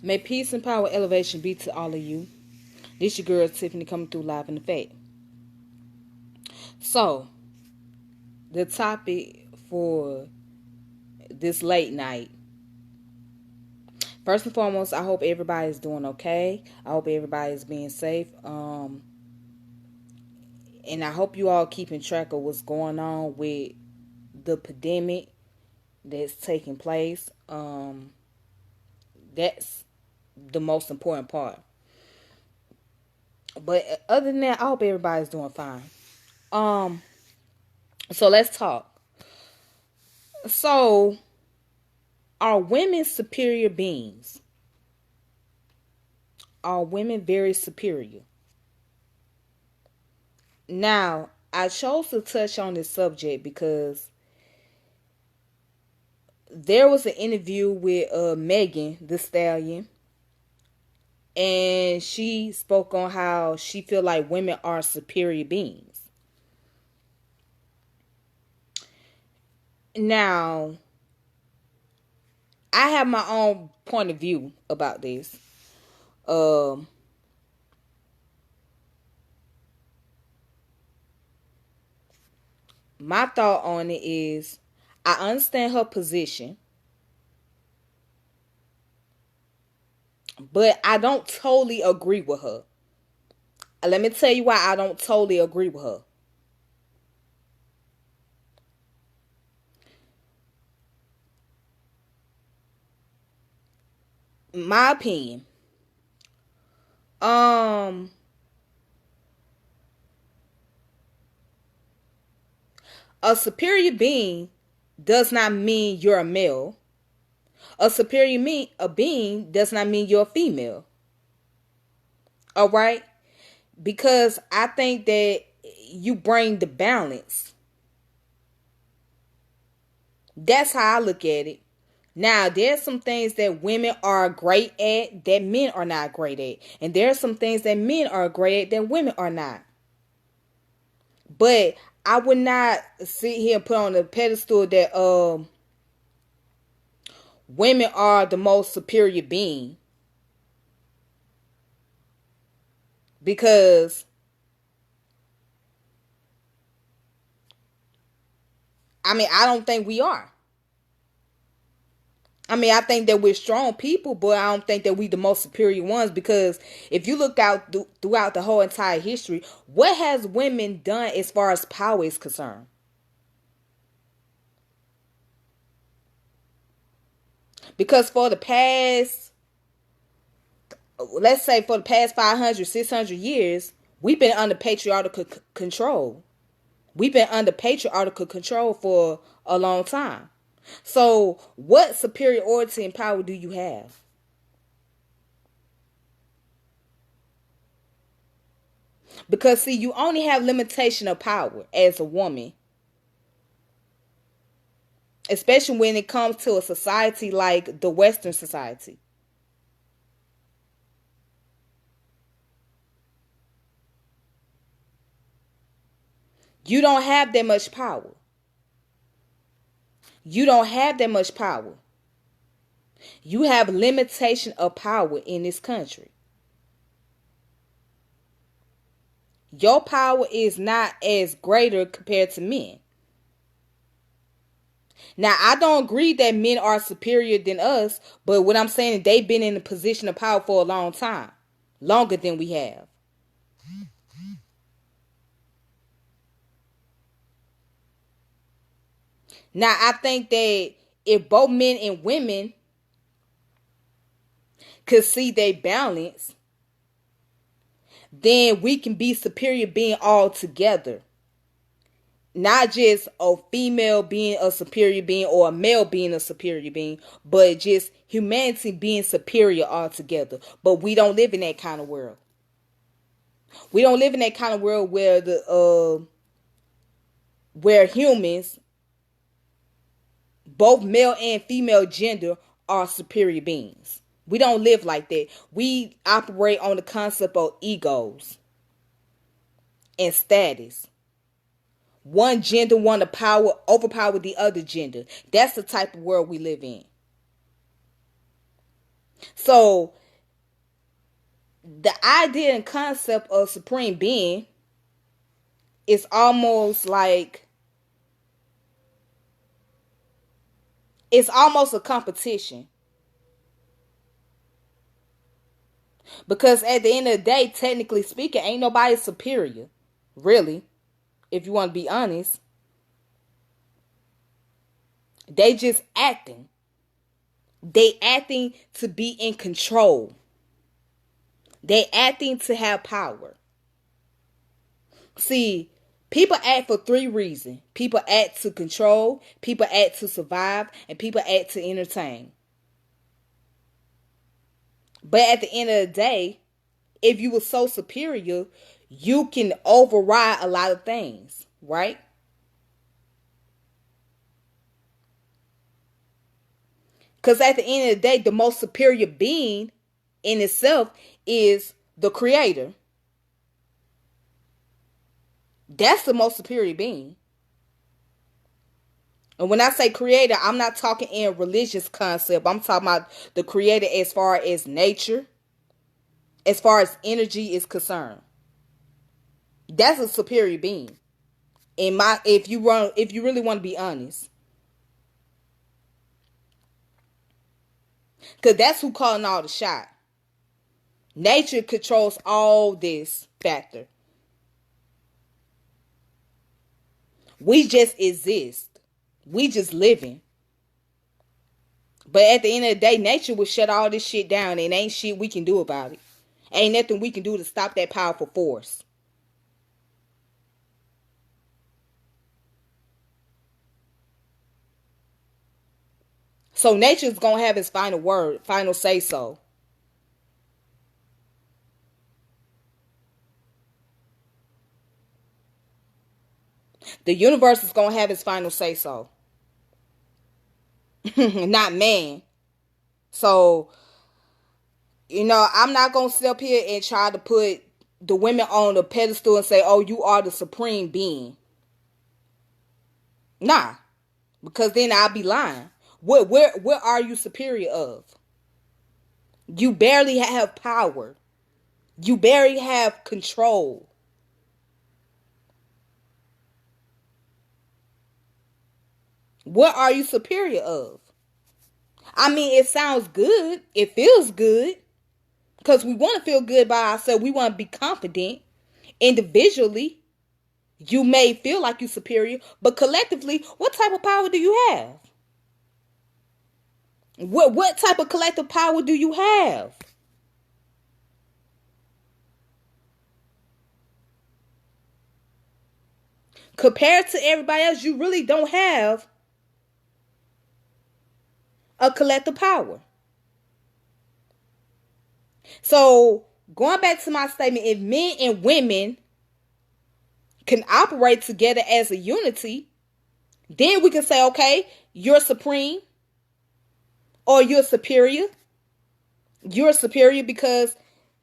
May peace and power elevation be to all of you. This your girl Tiffany coming through live in effect. So, the topic for this late night. First and foremost, I hope everybody's doing okay. I hope everybody's being safe. And I hope you all keeping track of what's going on with the pandemic that's taking place. That's the most important part. But other than that, I hope everybody's doing fine. Um, so let's talk. So, are women superior beings? Are women very superior? Now, I chose to touch on this subject because there was an interview with Megan Thee Stallion, and she spoke on how she feel like women are superior beings. Now, I have my own point of view about this. Um, my thought on it is, I understand her position, but I don't totally agree with her. Let me tell you why I don't totally agree with her. My opinion. Um, a superior being does not mean you're a male. A being does not mean you're a female. All right? Because I think that you bring the balance. That's how I look at it. Now, there's some things that women are great at that men are not great at. And there's some things that men are great at that women are not. But I would not sit here and put on a pedestal that women are the most superior being. Because I don't think we are. I think that we're strong people, but I don't think that we the most superior ones, because if you look out throughout the whole entire history, what has women done as far as power is concerned? Because for the past, let's say for the past 500, 600 years, we've been under patriarchal control. We've been under patriarchal control for a long time. So, what superiority and power do you have? Because see, you only have limitation of power as a woman, especially when it comes to a society like the Western society. You don't have that much power. You don't have that much power. You have limitation of power in this country. Your power is not as greater compared to men. Now, I don't agree that men are superior than us, but what I'm saying is they've been in a position of power for a long time, longer than we have. Now, I think that if both men and women could see they balance, then we can be superior being all together. Not just a female being a superior being or a male being a superior being, but just humanity being superior altogether. But we don't live in that kind of world. We don't live in that kind of world where the where humans, both male and female gender, are superior beings. We don't live like that. We operate on the concept of egos and status. One gender want to power overpower the other gender. That's the type of world we live in. So the idea and concept of supreme being is almost like it's almost a competition. Because at the end of the day, technically speaking, ain't nobody superior. Really. If you want to be honest. They just acting. They acting to be in control. They acting to have power. See, people act for three reasons. People act to control, people act to survive, and people act to entertain. But at the end of the day, if you were so superior, you can override a lot of things, right? Because at the end of the day, the most superior being in itself is the creator. That's the most superior being. And when I say creator, I'm not talking in religious concept. I'm talking about the creator as far as nature, as far as energy is concerned. That's a superior being. If you really want to be honest. Cause that's who calling all the shot. Nature controls all this factor. We just exist. We just living. But at the end of the day, nature will shut all this shit down and ain't shit we can do about it. Ain't nothing we can do to stop that powerful force. So nature's gonna have its final word, final say so. The universe is gonna have its final say so. Not man. So, I'm not gonna sit up here and try to put the women on the pedestal and say, oh, you are the supreme being. Nah. Because then I'll be lying. What are you superior of? You barely have power. You barely have control. What are you superior of? I mean, it sounds good. It feels good. Because we want to feel good by ourselves. We want to be confident. Individually, you may feel like you're superior. But collectively, what type of power do you have? What type of collective power do you have? Compared to everybody else, you really don't have a collective power. So, going back to my statement, if men and women can operate together as a unity, then we can say, okay, you're supreme or you're superior. You're superior because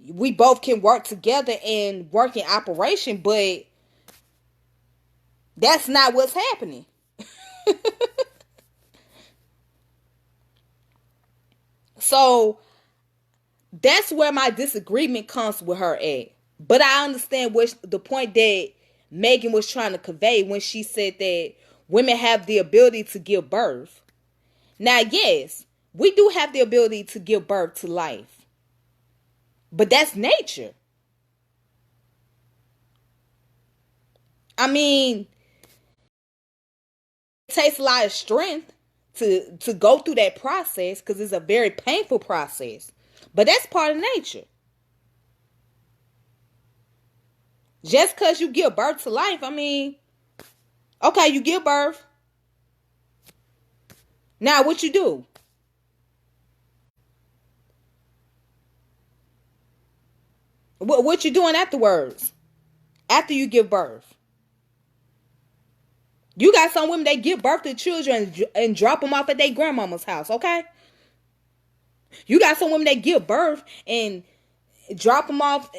we both can work together and work in operation, but that's not what's happening. So that's where my disagreement comes with her at. But I understand what the point that Megan was trying to convey when she said that women have the ability to give birth. Now, yes, we do have the ability to give birth to life. But that's nature. I mean, it takes a lot of strength to go through that process because it's a very painful process. But that's part of nature. Just because you give birth to life, I mean, okay, you give birth. Now, what you do? What you doing afterwards? After you give birth? You got some women that give birth to children and drop them off at their grandmama's house, okay? You got some women that give birth and drop them off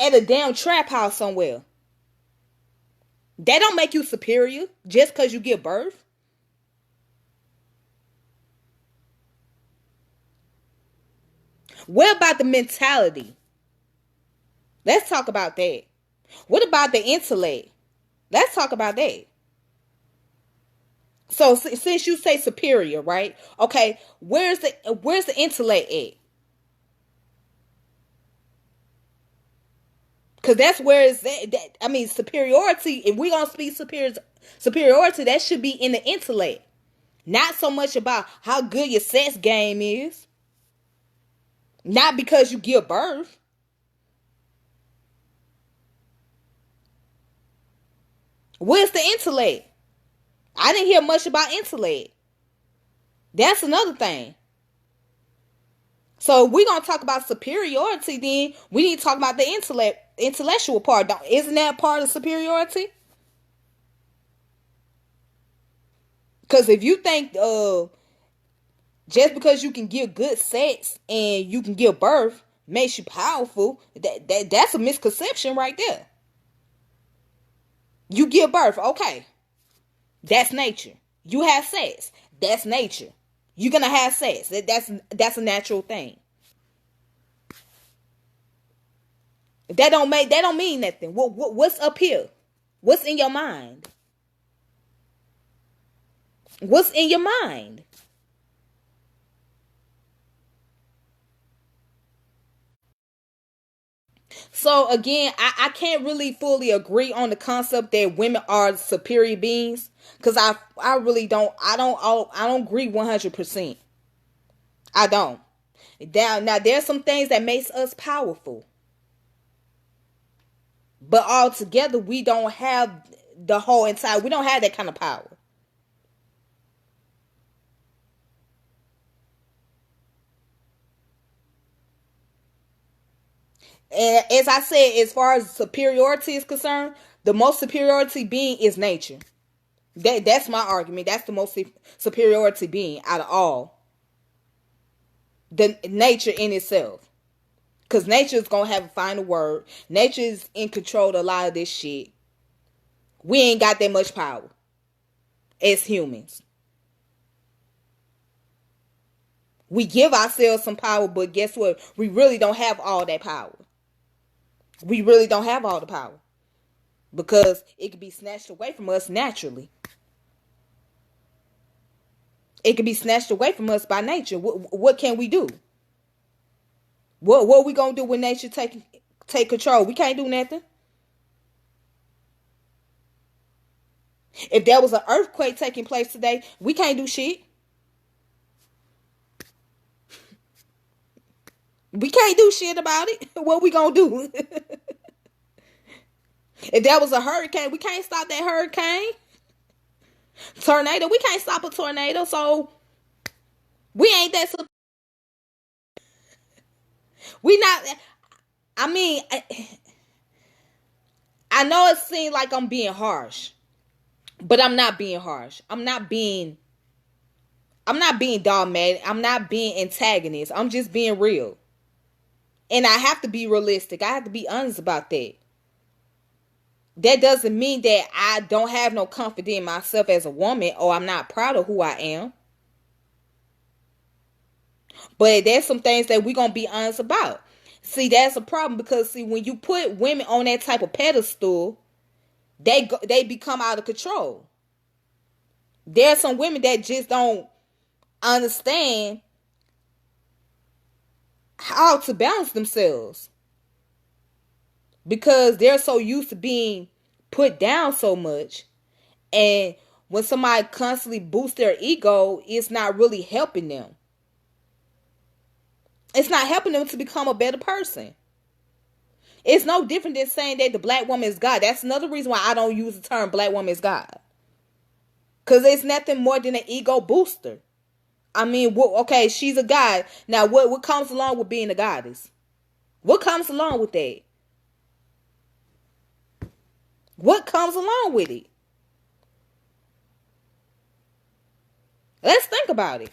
at a damn trap house somewhere. That don't make you superior just because you give birth. What about the mentality? Let's talk about that. What about the intellect? Let's talk about that. So since you say superior, right? Okay, where's the intellect at? Because that's where it's that. I mean, superiority. If we're gonna speak superiority, that should be in the intellect, not so much about how good your sex game is. Not because you give birth. Where's the intellect? I didn't hear much about intellect. That's another thing. So if we're gonna talk about superiority, then we need to talk about the intellectual part. Isn't that part of superiority? Because if you think just because you can give good sex and you can give birth makes you powerful, that's a misconception right there. You give birth, okay, that's nature. You have sex, that's nature. You're gonna have sex. That's a natural thing. That don't mean nothing. What's up here? What's in your mind? What's in your mind? So again, I can't really fully agree on the concept that women are superior beings because I really don't agree 100%. I don't. Now there's some things that makes us powerful, but altogether we don't have the whole entire. We don't have that kind of power. And as I said, as far as superiority is concerned, the most superiority being is nature. That's my argument. That's the most superiority being out of all. The nature in itself. Because nature is going to have a final word. Nature is in control of a lot of this shit. We ain't got that much power as humans. We give ourselves some power, but guess what? We really don't have all that power. We really don't have all the power. Because it could be snatched away from us naturally. It could be snatched away from us by nature. What can we do? What we gonna do when nature take control? We can't do nothing. If there was an earthquake taking place today, we can't do shit. We can't do shit about it. What we gonna do? If there was a hurricane, we can't stop that hurricane. Tornado, we can't stop a tornado. So we ain't that. We not. I mean, I know it seems like I'm being harsh, but I'm not being harsh. I'm not being dogmatic. I'm not being antagonist. I'm just being real. And I have to be realistic. I have to be honest about that. That doesn't mean that I don't have no confidence in myself as a woman or I'm not proud of who I am. But there's some things that we're going to be honest about. See, that's a problem because, see, when you put women on that type of pedestal, they become out of control. There are some women that just don't understand how to balance themselves because they're so used to being put down so much. And when somebody constantly boosts their ego, it's not really helping them. It's not helping them to become a better person. It's no different than saying that the black woman is God. That's another reason why I don't use the term black woman is God. Because it's nothing more than an ego booster. I mean, okay, she's a god. Now, what comes along with being a goddess? What comes along with that? What comes along with it? Let's think about it.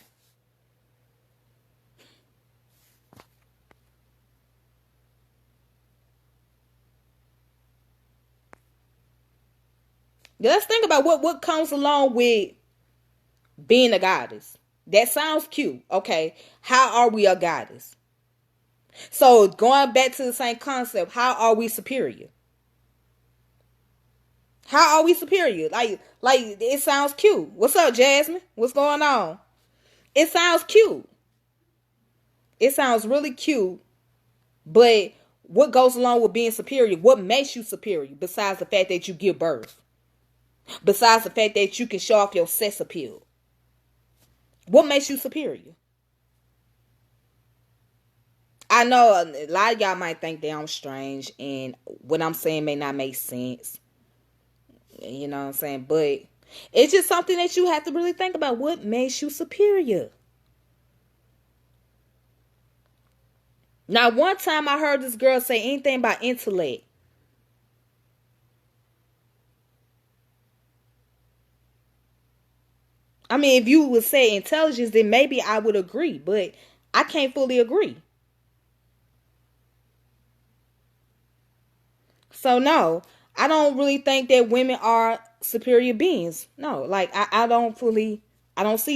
Let's think about what comes along with being a goddess. That sounds cute. Okay, how are we a goddess? So going back to the same concept, how are we superior? How are we superior? Like it sounds cute. What's up, Jasmine? What's going on? It sounds cute. It sounds really cute, but what goes along with being superior? What makes you superior besides the fact that you give birth? Besides the fact that you can show off your sex appeal? What makes you superior? I know a lot of y'all might think that I'm strange and what I'm saying may not make sense. You know what I'm saying? But it's just something that you have to really think about. What makes you superior? Now, one time I heard this girl say anything about intellect. I mean, if you would say intelligence, then maybe I would agree, but I can't fully agree. So, no, I don't really think that women are superior beings. No, like, I don't see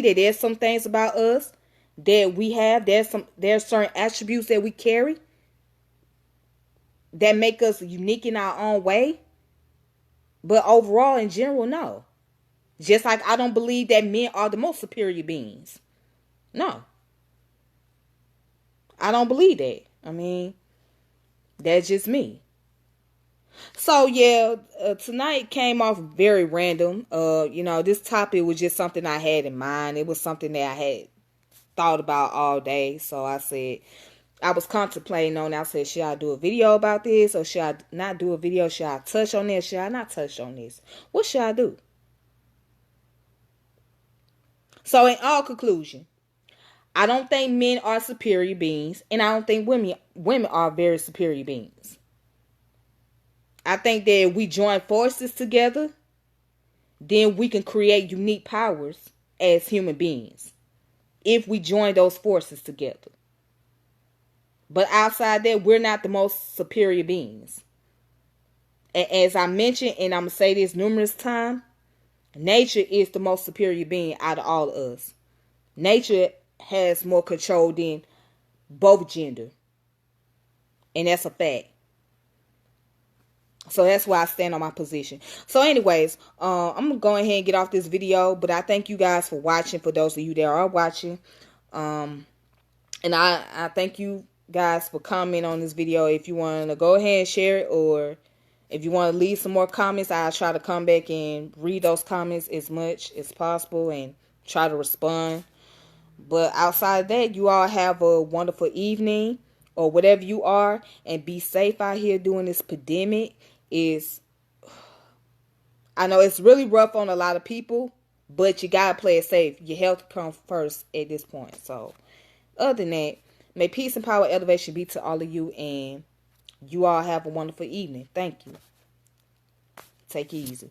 that. There's some things about us that we have. There's certain attributes that we carry that make us unique in our own way. But overall, in general, no. Just like I don't believe that men are the most superior beings. No, I don't believe that. I mean, that's just me. So yeah, tonight came off very random. This topic was just something I had in mind. It was something that I had thought about all day. So I said, I was contemplating on it. I said, should I do a video about this or should I not do a video? Should I touch on this? Should I not touch on this? What should I do? So in all conclusion, I don't think men are superior beings, and I don't think women are very superior beings. I think that if we join forces together, then we can create unique powers as human beings. If we join those forces together. But outside that, we're not the most superior beings. And as I mentioned, and I'm going to say this numerous times, nature is the most superior being out of all of us. Nature has more control than both gender. And that's a fact. So that's why I stand on my position. So anyways, I'm going to go ahead and get off this video. But I thank you guys for watching, for those of you that are watching. And I thank you guys for commenting on this video. If you want to go ahead and share it, or if you want to leave some more comments, I'll try to come back and read those comments as much as possible and try to respond. But outside of that, you all have a wonderful evening or whatever you are, and be safe out here during this pandemic. I know it's really rough on a lot of people, but you gotta play it safe. Your health comes first at this point. So other than that, may peace and power elevation be to all of you, and you all have a wonderful evening. Thank you. Take it easy.